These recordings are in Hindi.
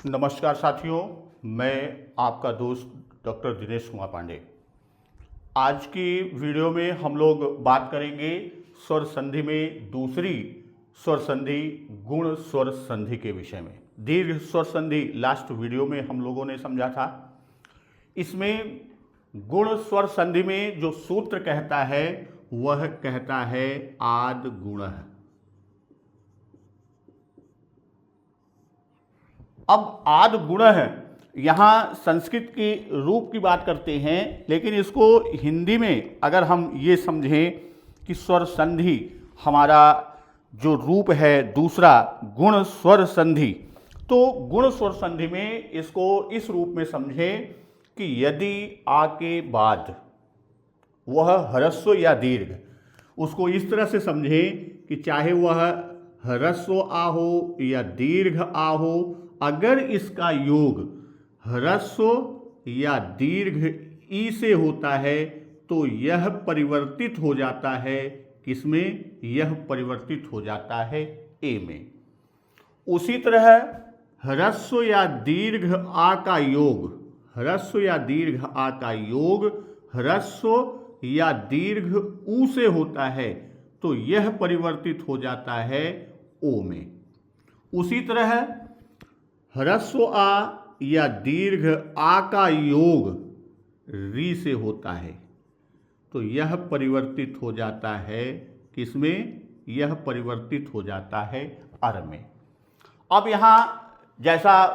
नमस्कार साथियों, मैं आपका दोस्त डॉक्टर दिनेश कुमार पांडे। आज की वीडियो में हम लोग बात करेंगे स्वर संधि में दूसरी स्वर संधि गुण स्वर संधि के विषय में। दीर्घ स्वर संधि लास्ट वीडियो में हम लोगों ने समझा था। इसमें गुण स्वर संधि में जो सूत्र कहता है वह कहता है आद गुणः। अब आद गुणः यहाँ संस्कृत के रूप की बात करते हैं, लेकिन इसको हिंदी में अगर हम ये समझें कि स्वर संधि हमारा जो रूप है दूसरा गुण स्वर संधि, तो गुण स्वर संधि में इसको इस रूप में समझें कि यदि आ के बाद वह ह्रस्व या दीर्घ, उसको इस तरह से समझें कि चाहे वह ह्रस्व आ हो या दीर्घ आ हो, अगर इसका योग ह्रस्व या दीर्घ ई से होता है तो यह परिवर्तित हो जाता है। किसमें? यह परिवर्तित हो जाता है ए में। उसी तरह ह्रस्व या दीर्घ आ का योग, ह्रस्व या दीर्घ आ का योग ह्रस्व या दीर्घ ऊ से होता है तो यह परिवर्तित हो जाता है ओ में। उसी तरह ह्रस्व आ या दीर्घ आ का योग री से होता है तो यह परिवर्तित हो जाता है किसमें? यह परिवर्तित हो जाता है अर में। अब यहाँ जैसा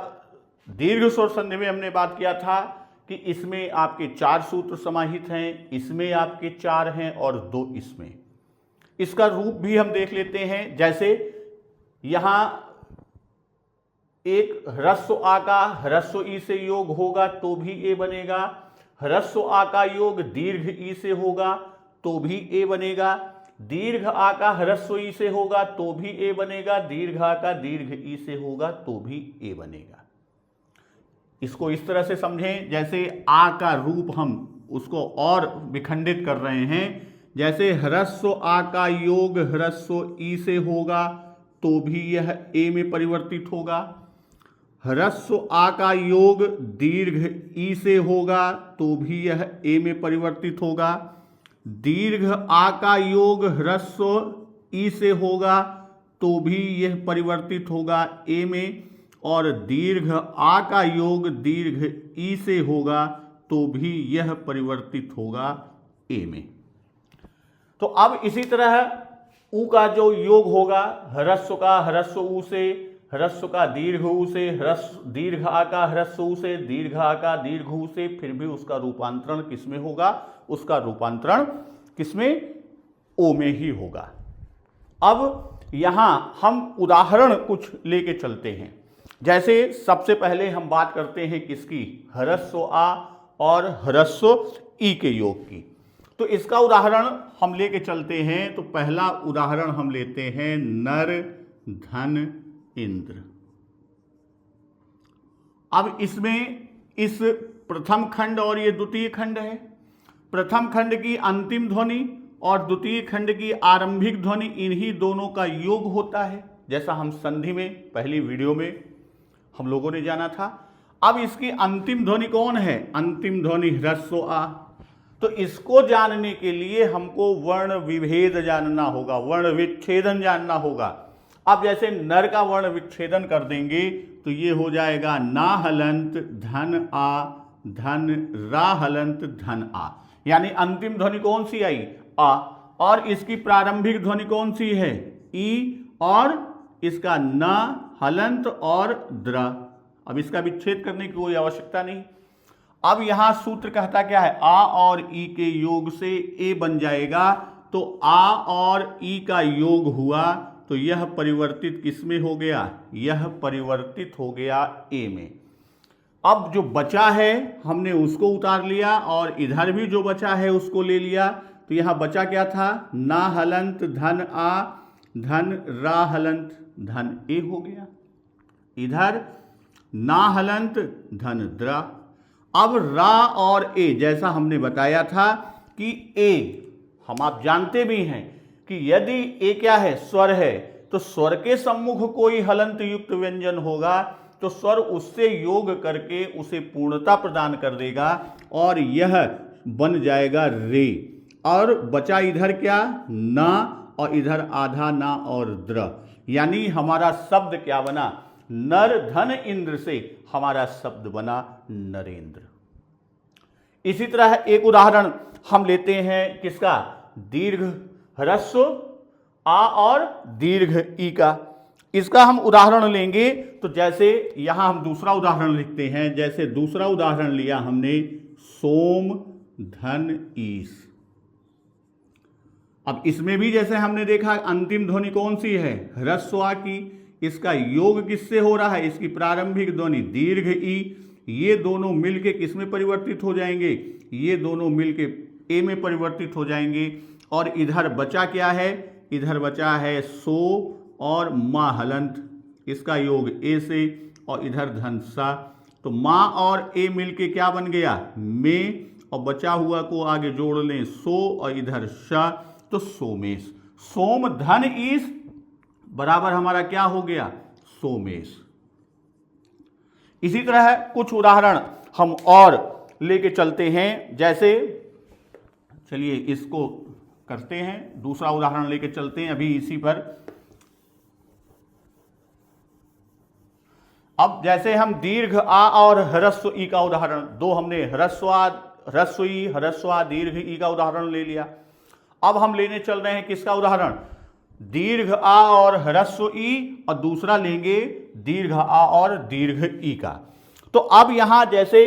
दीर्घ स्वर संधि में हमने बात किया था कि इसमें आपके 4 सूत्र समाहित हैं, इसमें आपके 4 हैं और 2 इसमें। इसका रूप भी हम देख लेते हैं। जैसे यहाँ एक ह्रस्व आ का ह्रस्व ई से योग होगा तो भी ए बनेगा, ह्रस्व आ का योग दीर्घ ई से होगा तो भी ए बनेगा, दीर्घ आ का ह्रस्व ई से होगा तो भी ए बनेगा, दीर्घ आ का दीर्घ ई से होगा तो भी ए बनेगा। इसको इस तरह से समझें, जैसे आ का रूप हम उसको और विखंडित कर रहे हैं। जैसे ह्रस्व आ का योग ह्रस्व ई से होगा तो भी यह ए में परिवर्तित होगा, ह्रस्व आ का योग दीर्घ ई से होगा तो भी यह ए में परिवर्तित होगा, दीर्घ आ का योग ह्रस्व ई से होगा तो भी यह परिवर्तित होगा ए में, और दीर्घ आ का योग दीर्घ ई से होगा तो भी यह परिवर्तित होगा ए में। तो अब इसी तरह ऊ का जो योग होगा ह्रस्व का ह्रस्व ऊ से, ह्रस्व का दीर्घ ऊ से, दीर्घ आ का ह्रस्व ऊ से, दीर्घ आ का दीर्घ ऊ से, फिर भी उसका रूपांतरण किसमें होगा? उसका रूपांतरण किसमें? ओ में ही होगा। अब यहां हम उदाहरण कुछ लेके चलते हैं। जैसे सबसे पहले हम बात करते हैं किसकी? ह्रस्व आ और ह्रस्व ई के योग की। तो इसका उदाहरण हम लेके चलते हैं। तो पहला उदाहरण हम लेते हैं नर धन इंद्र। अब इसमें इस प्रथम खंड और ये द्वितीय खंड है। प्रथम खंड की अंतिम ध्वनि और द्वितीय खंड की आरंभिक ध्वनि, इन्हीं दोनों का योग होता है, जैसा हम संधि में पहली वीडियो में हम लोगों ने जाना था। अब इसकी अंतिम ध्वनि कौन है? अंतिम ध्वनि ह्रस्व आ। तो इसको जानने के लिए हमको वर्ण विभेद जानना होगा, वर्ण विच्छेदन जानना होगा। अब जैसे नर का वर्ण विच्छेदन कर देंगे तो ये हो जाएगा ना हलंत धन आ धन रा हलंत धन आ, यानी अंतिम ध्वनि कौन सी आई? आ। और इसकी प्रारंभिक ध्वनि कौन सी है? ई, और इसका न हलंत और द्र। अब इसका विच्छेद करने की कोई आवश्यकता नहीं। अब यहां सूत्र कहता क्या है? आ और ई के योग से ए बन जाएगा। तो आ और ई का योग हुआ तो यह परिवर्तित किसमें हो गया? यह परिवर्तित हो गया ए में। अब जो बचा है हमने उसको उतार लिया और इधर भी जो बचा है उसको ले लिया। तो यहां बचा क्या था? ना हलंत धन आ धन रा हलंत धन ए हो गया। इधर ना हलंत धन द्रा। अब रा और ए, जैसा हमने बताया था कि ए, हम आप जानते भी हैं कि यदि ए क्या है? स्वर है, तो स्वर के सम्मुख कोई हलंत युक्त व्यंजन होगा तो स्वर उससे योग करके उसे पूर्णता प्रदान कर देगा और यह बन जाएगा रे। और बचा इधर क्या, ना, और इधर आधा ना और द्र, यानी हमारा शब्द क्या बना, नर धन इंद्र से हमारा शब्द बना नरेंद्र। इसी तरह एक उदाहरण हम लेते हैं किसका, दीर्घ ह्रस्व आ और दीर्घ ई का। इसका हम उदाहरण लेंगे तो जैसे यहां हम दूसरा उदाहरण लिखते हैं, जैसे दूसरा उदाहरण लिया हमने सोम धन ईश। अब इसमें भी जैसे हमने देखा अंतिम ध्वनि कौन सी है, ह्रस्व आ की। इसका योग किससे हो रहा है, इसकी प्रारंभिक ध्वनि दीर्घ ई। ये दोनों मिलके किस में परिवर्तित हो जाएंगे, ये दोनों मिलके ए में परिवर्तित हो जाएंगे। और इधर बचा क्या है, इधर बचा है सो और मा हलंत, इसका योग ए से, और इधर धन सा। तो माँ और ए मिलके क्या बन गया, में, और बचा हुआ को आगे जोड़ लें सो और इधर श, तो सोमेश। सोम धन ईश बराबर हमारा क्या हो गया, सोमेश। इसी तरह कुछ उदाहरण हम और लेके चलते हैं, जैसे चलिए इसको करते हैं, दूसरा उदाहरण लेके चलते हैं अभी इसी पर। अब जैसे हम दीर्घ आ और ह्रस्व ई का उदाहरण, दो हमने ह्रस्व आ दीर्घ ई का उदाहरण ले लिया। अब हम लेने चल रहे हैं किसका उदाहरण, दीर्घ आ और ह्रस्व ई, और दूसरा लेंगे दीर्घ आ और दीर्घ ई का। तो अब यहां जैसे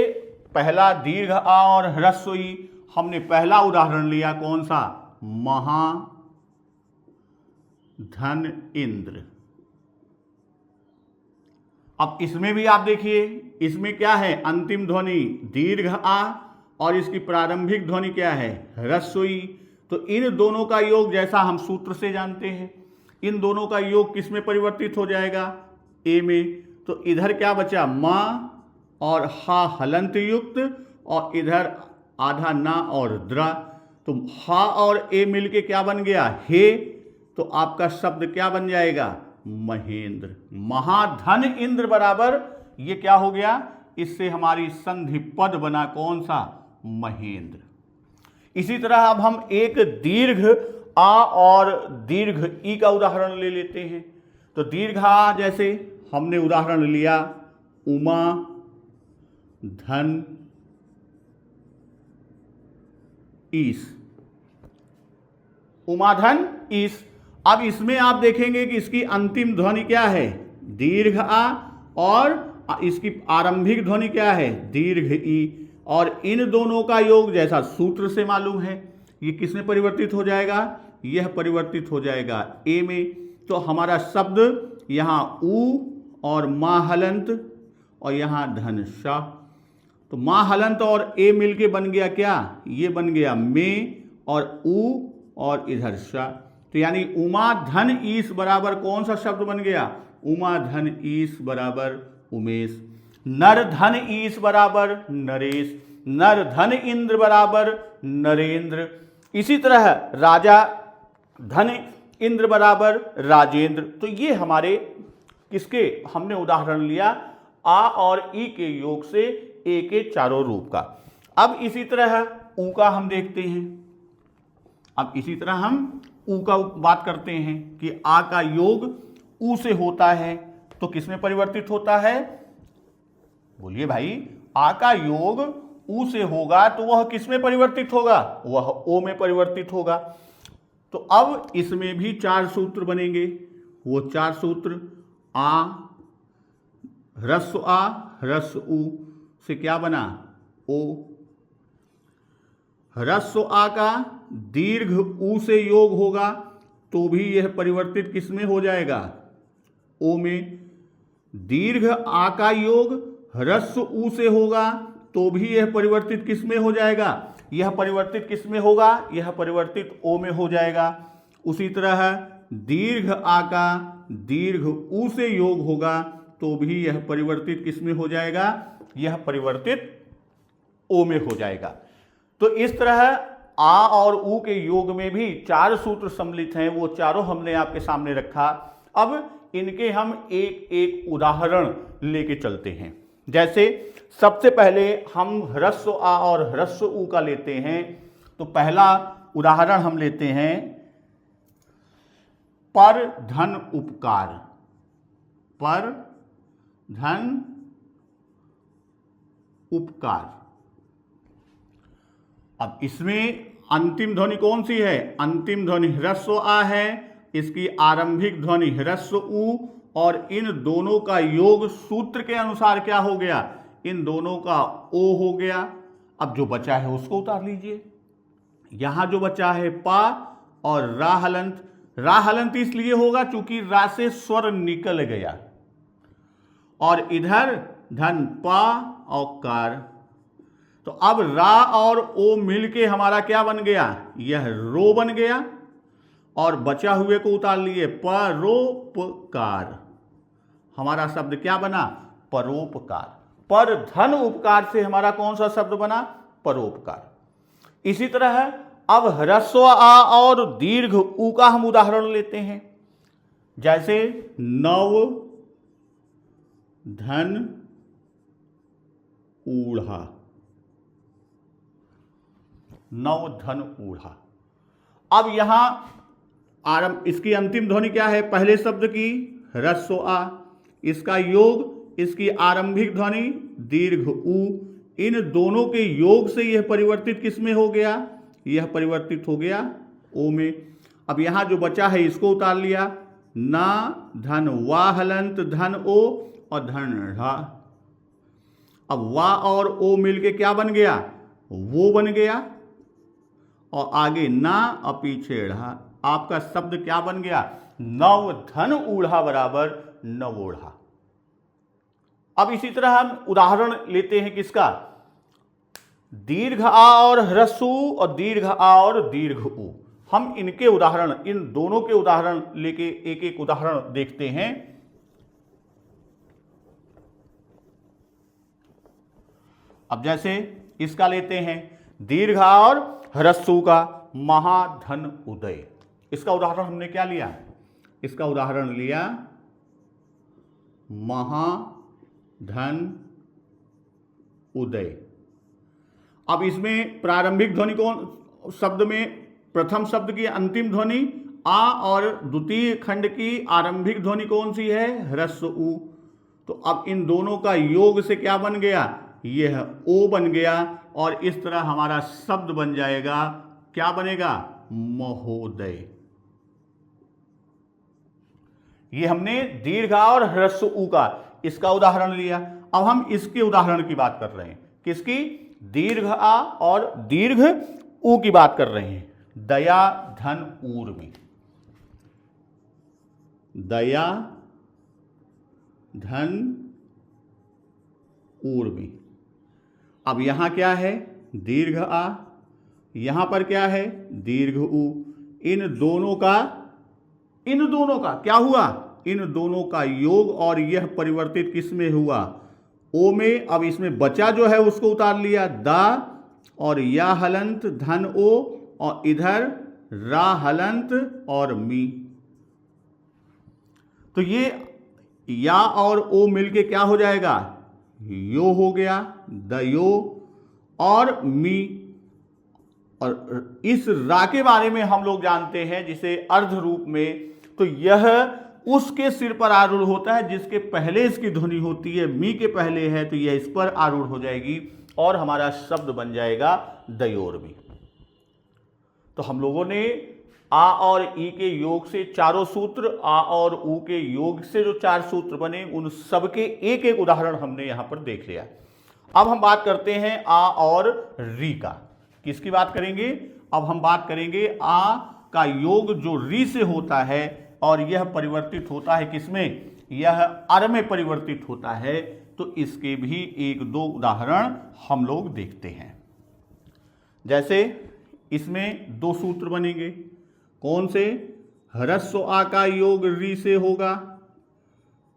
पहला दीर्घ आ और ह्रस्व ई, हमने पहला उदाहरण लिया कौन सा, महा धन इंद्र। अब इसमें भी आप देखिए, इसमें क्या है, अंतिम ध्वनि दीर्घ आ और इसकी प्रारंभिक ध्वनि क्या है, ह्रस्व ई। तो इन दोनों का योग जैसा हम सूत्र से जानते हैं, इन दोनों का योग किस में परिवर्तित हो जाएगा, ए में। तो इधर क्या बचा, माँ और हा हलंत युक्त, और इधर आधा ना और द्रा। तो हा और ए मिलके क्या बन गया, हे। तो आपका शब्द क्या बन जाएगा, महेंद्र। महाधन इंद्र बराबर ये क्या हो गया, इससे हमारी संधि पद बना कौन सा, महेंद्र। इसी तरह अब हम एक दीर्घ आ और दीर्घ ई का उदाहरण ले लेते हैं। तो दीर्घ आ जैसे हमने उदाहरण लिया उमा धन ईश, उमाधन ईश। अब इसमें आप देखेंगे कि इसकी अंतिम ध्वनि क्या है, दीर्घ आ, और इसकी आरंभिक ध्वनि क्या है, दीर्घ ई। और इन दोनों का योग जैसा सूत्र से मालूम है, ये किस में परिवर्तित हो जाएगा, यह परिवर्तित हो जाएगा ए में। तो हमारा शब्द यहाँ ऊ और मा हलंत और यहाँ धन श। तो मा हलंत और ए मिलके बन गया क्या, ये बन गया में और ऊ और इधर श। तो यानी उमा धन ईश बराबर कौन सा शब्द बन गया, उमा धन ईश बराबर उमेश। नर धन ईश बराबर नरेश, नर धन इंद्र बराबर नरेंद्र। इसी तरह राजा धन इंद्र बराबर राजेंद्र। तो ये हमारे किसके हमने उदाहरण लिया, आ और ई के योग से ए के चारों रूप का। अब इसी तरह ऊ का हम देखते हैं। अब इसी तरह हम ऊ का बात करते हैं कि आ का योग ऊ से होता है, तो किस में परिवर्तित होता है, बोलिए भाई, आ का योग ऊ से होगा तो वह किस में परिवर्तित होगा, वह ओ में परिवर्तित होगा। तो अब इसमें भी चार सूत्र बनेंगे। वो चार सूत्र, आ ह्रस्व ऊ से क्या बना, ओ। ह्रस्व आ का दीर्घ ऊ से योग होगा तो भी यह परिवर्तित किस में हो जाएगा, ओ में। दीर्घ आ का योग ह्रस्व ऊ से होगा तो भी यह परिवर्तित किस में हो जाएगा, यह परिवर्तित किस में होगा, यह परिवर्तित ओ में हो जाएगा। उसी तरह दीर्घ आ का दीर्घ ऊ से योग होगा तो भी यह परिवर्तित किस में हो जाएगा, यह परिवर्तित ओ में हो जाएगा। तो इस तरह आ और ऊ के योग में भी चार सूत्र सम्मिलित हैं, वो चारों हमने आपके सामने रखा। अब इनके हम एक एक उदाहरण लेके चलते हैं। जैसे सबसे पहले हम ह्रस्व आ और ह्रस्व ऊ का लेते हैं। तो पहला उदाहरण हम लेते हैं पर धन उपकार। पर धन उपकार। अब इसमें अंतिम ध्वनि कौन सी है? अंतिम ध्वनि ह्रस्व आ है, इसकी आरंभिक ध्वनि ह्रस्व ऊ, और इन दोनों का योग सूत्र के अनुसार क्या हो गया? इन दोनों का ओ हो गया। अब जो बचा है उसको उतार लीजिए। यहां जो बचा है पा और रा हलंत। रा हलंत इसलिए होगा चूंकि रा से स्वर निकल गया, और इधर धन पा और कार। तो अब रा और ओ मिलके हमारा क्या बन गया? यह रो बन गया, और बचा हुए को उतार लिए परोपकार। हमारा शब्द क्या बना? परोपकार। पर धन उपकार से हमारा कौन सा शब्द बना? परोपकार। इसी तरह अब ह्रस्व आ और दीर्घ ऊ का हम उदाहरण लेते हैं। जैसे नव धन ऊढ़ा। नव धन ऊढ़ा। अब यहां आरंभ, इसकी अंतिम ध्वनि क्या है? पहले शब्द की ह्रस्व आ, इसका योग, इसकी आरंभिक ध्वनि दीर्घ ऊ। इन दोनों के योग से यह परिवर्तित किस में हो गया? यह परिवर्तित हो गया ओ में। अब यहां जो बचा है इसको उतार लिया। ना धन वा हलंत धन ओ और धन ढ़ा। अब वा और ओ मिलके क्या बन गया? वो बन गया, और आगे ना और पीछे ढ़ा। आपका शब्द क्या बन गया? नव धन ऊढ़ा बराबर नवोढ़ा। अब इसी तरह हम उदाहरण लेते हैं किसका? दीर्घ आ और ह्रस्व ऊ और दीर्घ आ और दीर्घ ऊ। हम इनके उदाहरण, इन दोनों के उदाहरण लेके एक एक उदाहरण देखते हैं। अब जैसे इसका लेते हैं दीर्घ आ और ह्रस्व ऊ का, महाधन उदय। इसका उदाहरण हमने क्या लिया? इसका उदाहरण लिया महाधन उदय। अब इसमें प्रारंभिक ध्वनि कौन? शब्द में प्रथम शब्द की अंतिम ध्वनि आ और द्वितीय खंड की आरंभिक ध्वनि कौन सी है? ह्रस्व ऊ। तो अब इन दोनों का योग से क्या बन गया? यह ओ बन गया, और इस तरह हमारा शब्द बन जाएगा, क्या बनेगा? महोदय। ये हमने दीर्घ आ और ह्रस्व ऊ का इसका उदाहरण लिया। अब हम इसके उदाहरण की बात कर रहे हैं। किसकी? दीर्घ आ और दीर्घ ऊ की बात कर रहे हैं। दया धन ऊर्मी। दया धन ऊर्मी। अब यहां क्या है? दीर्घ आ, यहां पर क्या है? दीर्घ ऊ। इन दोनों का क्या हुआ? इन दोनों का योग, और यह परिवर्तित किस में हुआ? ओ में। अब इसमें बचा जो है उसको उतार लिया, दा और या हलंत धन ओ, और इधर रा हलंत और मी। तो ये या और ओ मिलके क्या हो जाएगा? यो हो गया, दयो और मी। और इस रा के बारे में हम लोग जानते हैं जिसे अर्ध रूप में, तो यह उसके सिर पर आरूढ़ होता है जिसके पहले इसकी ध्वनि होती है। मी के पहले है तो यह इस पर आरूढ़ हो जाएगी, और हमारा शब्द बन जाएगा दयोर्मी। तो हम लोगों ने आ और ई के योग से चारों सूत्र, आ और ऊ के योग से जो चार सूत्र बने, उन सबके एक एक उदाहरण हमने यहां पर देख लिया। अब हम बात करते हैं आ और री का। किसकी बात करेंगे? अब हम बात करेंगे आ का योग जो री से होता है, और यह परिवर्तित होता है किसमें? यह अर में परिवर्तित होता है। तो इसके भी एक दो उदाहरण हम लोग देखते हैं। जैसे इसमें दो सूत्र बनेंगे। कौन से? ह्रस्व आ का योग री से होगा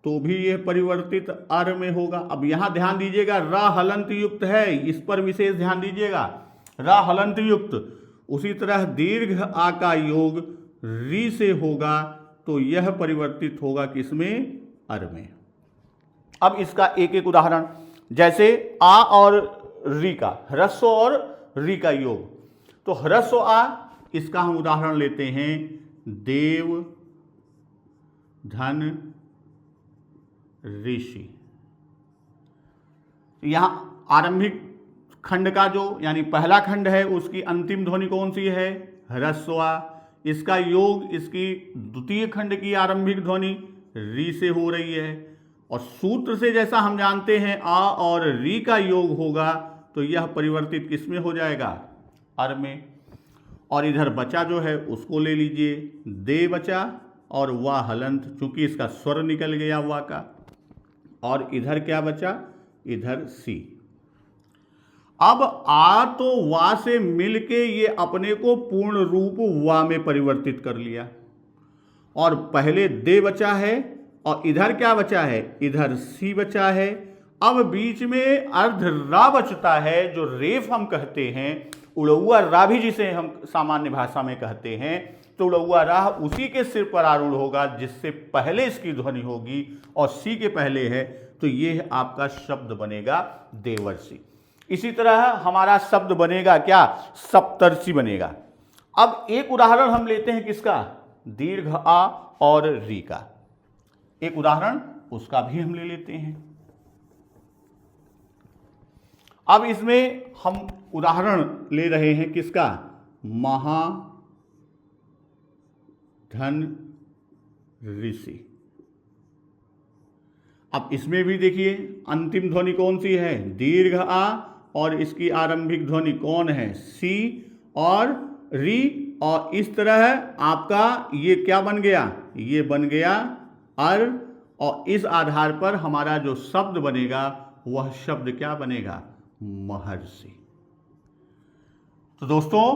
तो भी यह परिवर्तित अर में होगा। अब यहां ध्यान दीजिएगा, रा हलंत युक्त है, इस पर विशेष ध्यान दीजिएगा, रा हलंत युक्त। उसी तरह दीर्घ आ का योग री से होगा तो यह परिवर्तित होगा किसमें? अर में। अब इसका एक एक उदाहरण, जैसे आ और री का, ह्रस्व और री का योग। तो ह्रस्व आ, इसका हम उदाहरण लेते हैं देव, धन, ऋषि। यहां आरंभिक खंड का जो यानी पहला खंड है उसकी अंतिम ध्वनि कौन सी है? ह्रस्व आ। इसका योग इसकी द्वितीय खंड की आरंभिक ध्वनि री से हो रही है। और सूत्र से जैसा हम जानते हैं आ और री का योग होगा तो यह परिवर्तित किस में हो जाएगा? अर में। और इधर बचा जो है उसको ले लीजिए, दे बचा और वाह हलंत, चूंकि इसका स्वर निकल गया वाह का। और इधर क्या बचा? इधर सी। अब आ तो वा से मिलके ये अपने को पूर्ण रूप वा में परिवर्तित कर लिया। और पहले दे बचा है और इधर क्या बचा है? इधर सी बचा है। अब बीच में अर्ध रा बचता है, जो रेफ हम कहते हैं, उड़ौआ रा भी जिसे हम सामान्य भाषा में कहते हैं। तो उड़ौआ रा उसी के सिर पर आरूढ़ होगा जिससे पहले इसकी ध्वनि होगी और सी के पहले है, तो ये आपका शब्द बनेगा देवर्षि। इसी तरह हमारा शब्द बनेगा क्या? सप्तर्षि बनेगा। अब एक उदाहरण हम लेते हैं किसका? दीर्घ आ और री का। एक उदाहरण उसका भी हम ले लेते हैं। अब इसमें हम उदाहरण ले रहे हैं किसका? महा, धन, ऋषि। अब इसमें भी देखिए अंतिम ध्वनि कौन सी है? दीर्घ आ। और इसकी आरंभिक ध्वनि कौन है? सी और री। और इस तरह आपका ये क्या बन गया? ये बन गया अर। और इस आधार पर हमारा जो शब्द बनेगा वह शब्द क्या बनेगा? महर्षि। तो दोस्तों,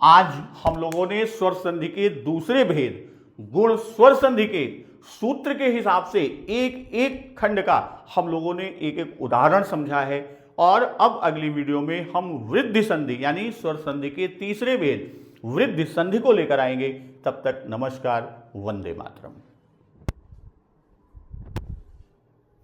आज हम लोगों ने स्वर संधि के दूसरे भेद, गुण स्वर संधि के सूत्र के हिसाब से एक एक खंड का हम लोगों ने एक एक उदाहरण समझा है। और अब अगली वीडियो में हम वृद्धि संधि यानी स्वर संधि के तीसरे भेद वृद्धि संधि को लेकर आएंगे। तब तक नमस्कार, वंदे मातरम।